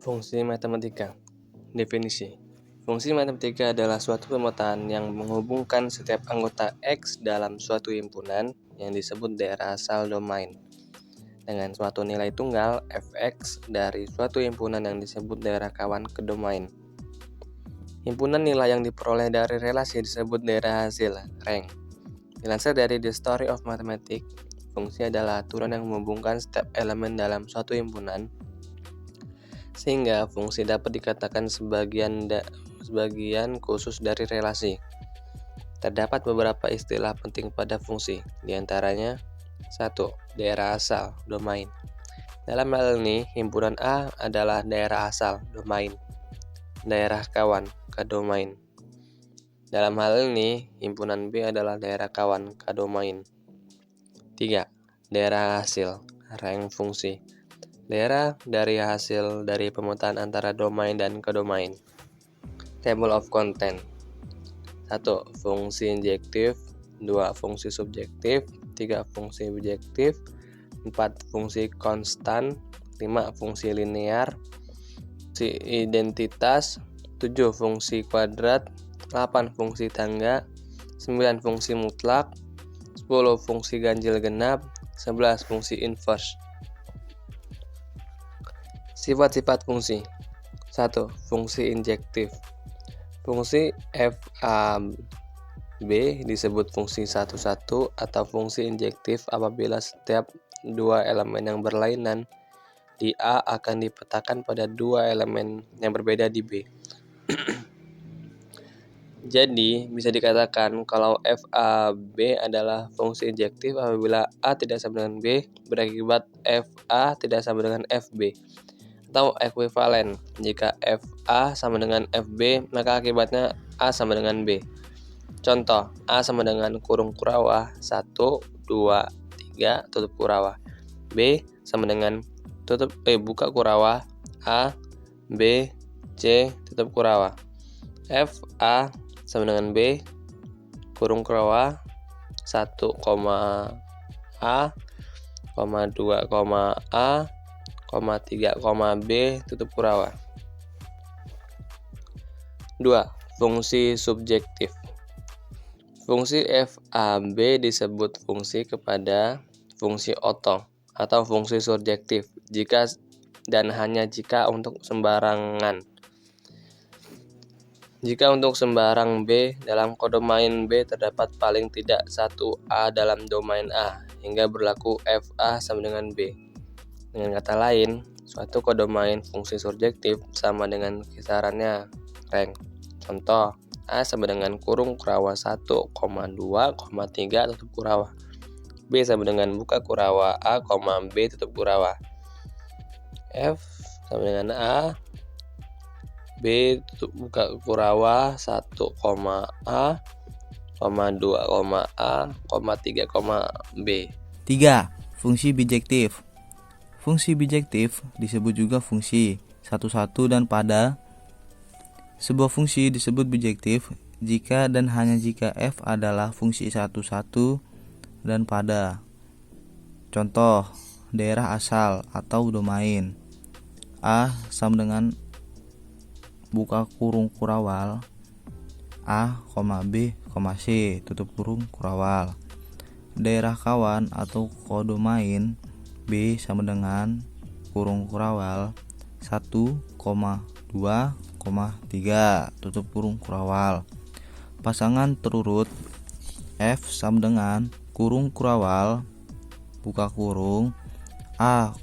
Fungsi matematika. Definisi. Fungsi matematika adalah suatu pemetaan yang menghubungkan setiap anggota X dalam suatu himpunan yang disebut daerah asal domain dengan suatu nilai tunggal fx dari suatu himpunan yang disebut daerah kawan ke domain. Himpunan nilai yang diperoleh dari relasi disebut daerah hasil, rank. Dilansir dari The Story of Mathematics, fungsi adalah aturan yang menghubungkan setiap elemen dalam suatu himpunan, sehingga fungsi dapat dikatakan sebagian khusus dari relasi. Terdapat beberapa istilah penting pada fungsi, diantaranya 1. Daerah asal, domain. Dalam hal ini, himpunan A adalah daerah asal, domain. Daerah kawan, domain. Dalam hal ini, himpunan B adalah daerah kawan, domain. 3. Daerah hasil, rank fungsi. Daerah dari hasil dari pemetaan antara domain dan kodomain. Table of content. 1. Fungsi injektif. 2. Fungsi subjektif. 3. Fungsi bijektif. 4. Fungsi konstan. 5. Fungsi linear. Fungsi identitas. 7. Fungsi kuadrat. 8. Fungsi tangga. 9. Fungsi mutlak. 10. Fungsi ganjil genap. 11. Fungsi inverse. Sifat-sifat fungsi. 1. Fungsi injektif. Fungsi FAB disebut fungsi 1,1 atau fungsi injektif apabila setiap dua elemen yang berlainan di A akan dipetakan pada dua elemen yang berbeda di B. Jadi, bisa dikatakan kalau FAB adalah fungsi injektif apabila A tidak sama dengan B, berakibat FA tidak sama dengan FB. Atau ekuivalen, jika FA sama dengan FB, maka akibatnya A sama dengan B. Contoh, A sama dengan kurung kurawah 1, 2, 3, tutup kurawah. B sama dengan buka kurawah A, B, C, tutup kurawah. FA sama dengan B, kurung kurawah 1, A, 2, A, 3, B, tutup kurawah. 2. Fungsi subjektif. Fungsi FAB disebut fungsi kepada fungsi oto atau fungsi surjektif jika dan hanya jika untuk sembarangan. Jika untuk sembarang B dalam kodomain B terdapat paling tidak 1 A dalam domain A hingga berlaku FA sama dengan B. Dengan kata lain, suatu kodomain fungsi surjektif sama dengan kisarannya rank. Contoh, A sama dengan kurung kurawah 1, 2, 3 tutup kurawah. B sama dengan buka kurawah A, B tutup kurawah. F sama dengan A, B tutup buka kurawah 1, A, 2, A, 3, B. 3. Fungsi bijektif. Fungsi bijektif disebut juga fungsi 1,1 dan pada. Sebuah fungsi disebut bijektif jika dan hanya jika f adalah fungsi 1,1 dan pada. Contoh, daerah asal atau domain. A sama dengan buka kurung kurawal A, B, C, tutup kurung kurawal. Daerah kawan atau kodomain B sama dengan kurung kurawal 1, 2, 3, tutup kurung kurawal. Pasangan terurut F sama dengan kurung kurawal buka kurung A, 1,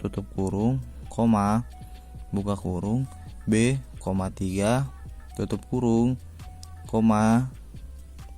tutup kurung, buka kurung B, 3, tutup kurung,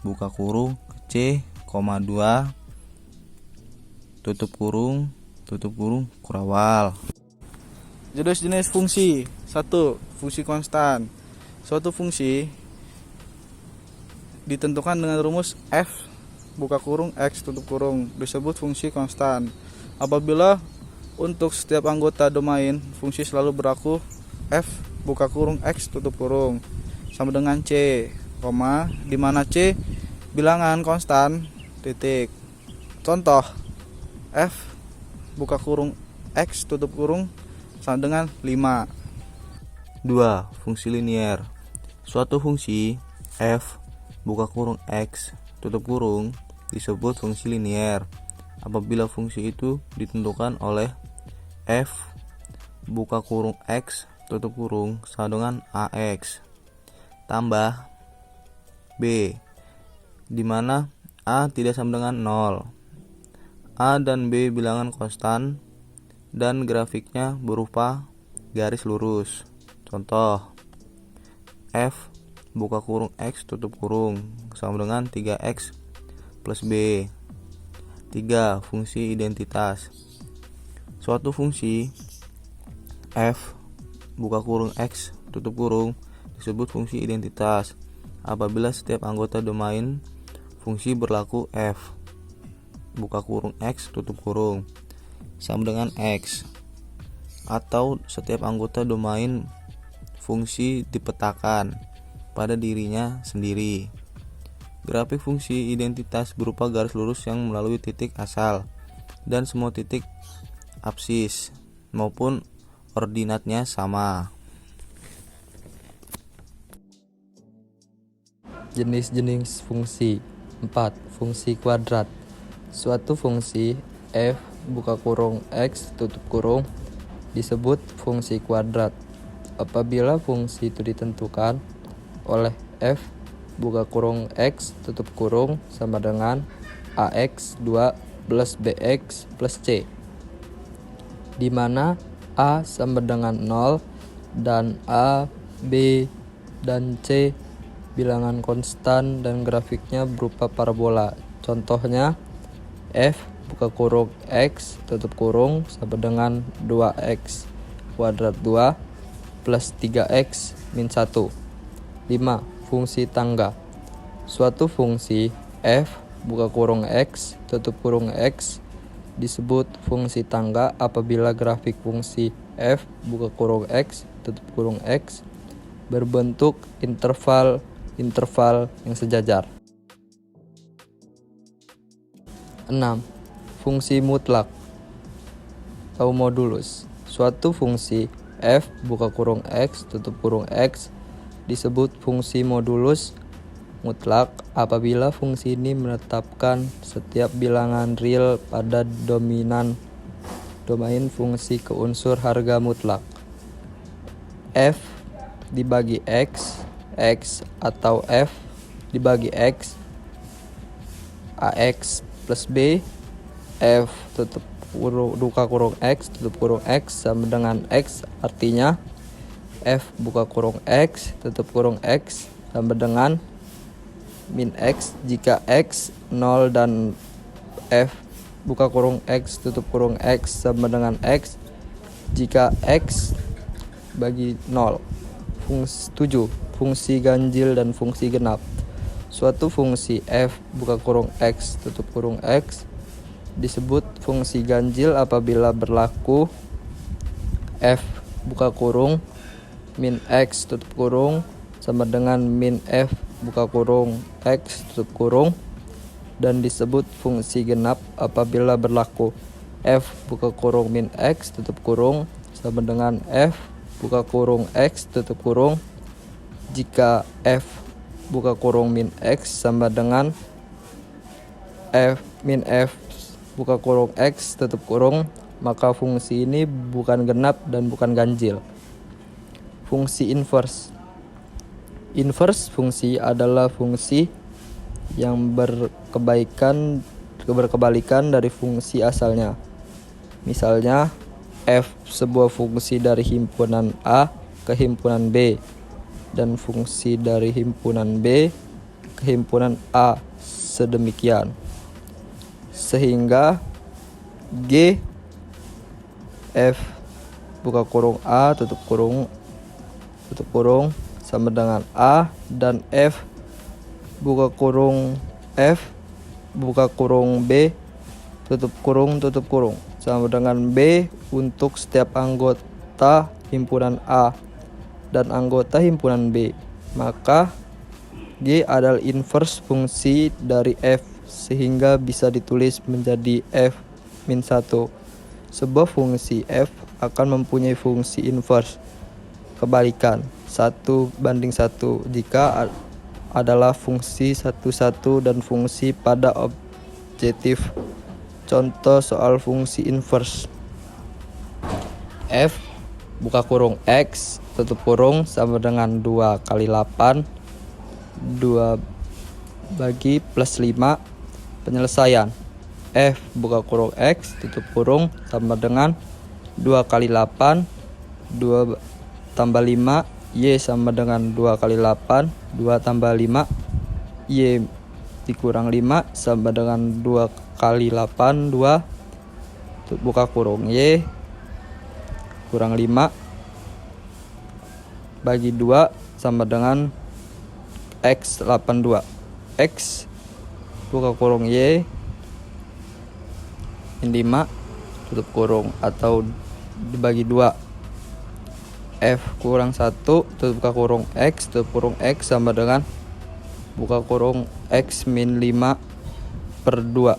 buka kurung C, 2, tutup kurung kurawal. Jenis-jenis fungsi. 1. Fungsi konstan. Suatu fungsi ditentukan dengan rumus f buka kurung x tutup kurung disebut fungsi konstan. Apabila untuk setiap anggota domain fungsi selalu berlaku f buka kurung x tutup kurung sama dengan c, di mana c bilangan konstan titik. Contoh, f buka kurung x tutup kurung sama dengan 5. 2. Fungsi linier. Suatu fungsi f buka kurung x tutup kurung disebut fungsi linier apabila fungsi itu ditentukan oleh f buka kurung x tutup kurung sama dengan ax tambah b, di mana a tidak sama dengan 0. A dan b bilangan konstan dan grafiknya berupa garis lurus. Contoh, f buka kurung x tutup kurung sama dengan 3x plus b. 3. Fungsi identitas. Suatu fungsi f buka kurung x tutup kurung disebut fungsi identitas apabila setiap anggota domain fungsi berlaku f buka kurung x tutup kurung sama dengan x, atau setiap anggota domain fungsi dipetakan pada dirinya sendiri. Grafik fungsi identitas berupa garis lurus yang melalui titik asal dan semua titik absis maupun ordinatnya sama. Jenis-jenis fungsi. 4. Fungsi kuadrat. Suatu fungsi f buka kurung x tutup kurung disebut fungsi kuadrat apabila fungsi itu ditentukan oleh f buka kurung x tutup kurung sama dengan ax 2 plus bx plus c, di mana a sama dengan 0 dan a, b, dan c bilangan konstan dan grafiknya berupa parabola. Contohnya f buka kurung x tutup kurung sama dengan 2x kuadrat 2 plus 3x min 1. 5. Fungsi tangga. Suatu fungsi f buka kurung x tutup kurung x disebut fungsi tangga apabila grafik fungsi f buka kurung x tutup kurung x berbentuk interval yang sejajar. 6. Fungsi mutlak atau modulus. Suatu fungsi f buka kurung x tutup kurung x disebut fungsi modulus mutlak apabila fungsi ini menetapkan setiap bilangan real pada domain fungsi ke unsur harga mutlak. F dibagi x atau f dibagi x ax plus b, f tutup buka kurung x tutup kurung x sama dengan x, artinya f buka kurung x tutup kurung x sama dengan min x jika x 0 dan f buka kurung x tutup kurung x sama dengan x jika x bagi 0. 7. Fungsi ganjil dan fungsi genap. Suatu fungsi f buka kurung x tutup kurung x disebut fungsi ganjil apabila berlaku f buka kurung min x tutup kurung sama dengan min f buka kurung x tutup kurung, dan disebut fungsi genap apabila berlaku f buka kurung min x tutup kurung sama dengan f buka kurung x tutup kurung jika f buka kurung min x sama dengan f min f buka kurung x tutup kurung, maka fungsi ini bukan genap dan bukan ganjil. Fungsi inverse. Inverse fungsi adalah fungsi yang berkebalikan dari fungsi asalnya. Misalnya f sebuah fungsi dari himpunan A ke himpunan B dan fungsi dari himpunan B ke himpunan A sedemikian sehingga G f buka kurung A tutup kurung sama dengan A dan f buka kurung F buka kurung B tutup kurung sama dengan B untuk setiap anggota himpunan A dan anggota himpunan B, maka G adalah inverse fungsi dari F sehingga bisa ditulis menjadi F min 1 Sebuah fungsi f akan mempunyai fungsi inverse kebalikan 1:1 jika adalah fungsi satu-satu dan fungsi pada objektif. Contoh soal fungsi inverse. F buka kurung X tutup kurung sama dengan 2 kali 8 2 bagi plus 5. Penyelesaian. F buka kurung X tutup kurung sama dengan 2 kali 8 2 tambah 5 Y sama dengan 2 kali 8 2 tambah 5 Y dikurang 5 sama dengan 2 kali 8 2 buka kurung Y kurang 5 bagi 2 sama dengan X 82. X buka kurung Y 5 tutup kurung atau dibagi 2. F kurang 1 tutup buka kurung X tutup kurung X sama dengan buka kurung X min 5/2.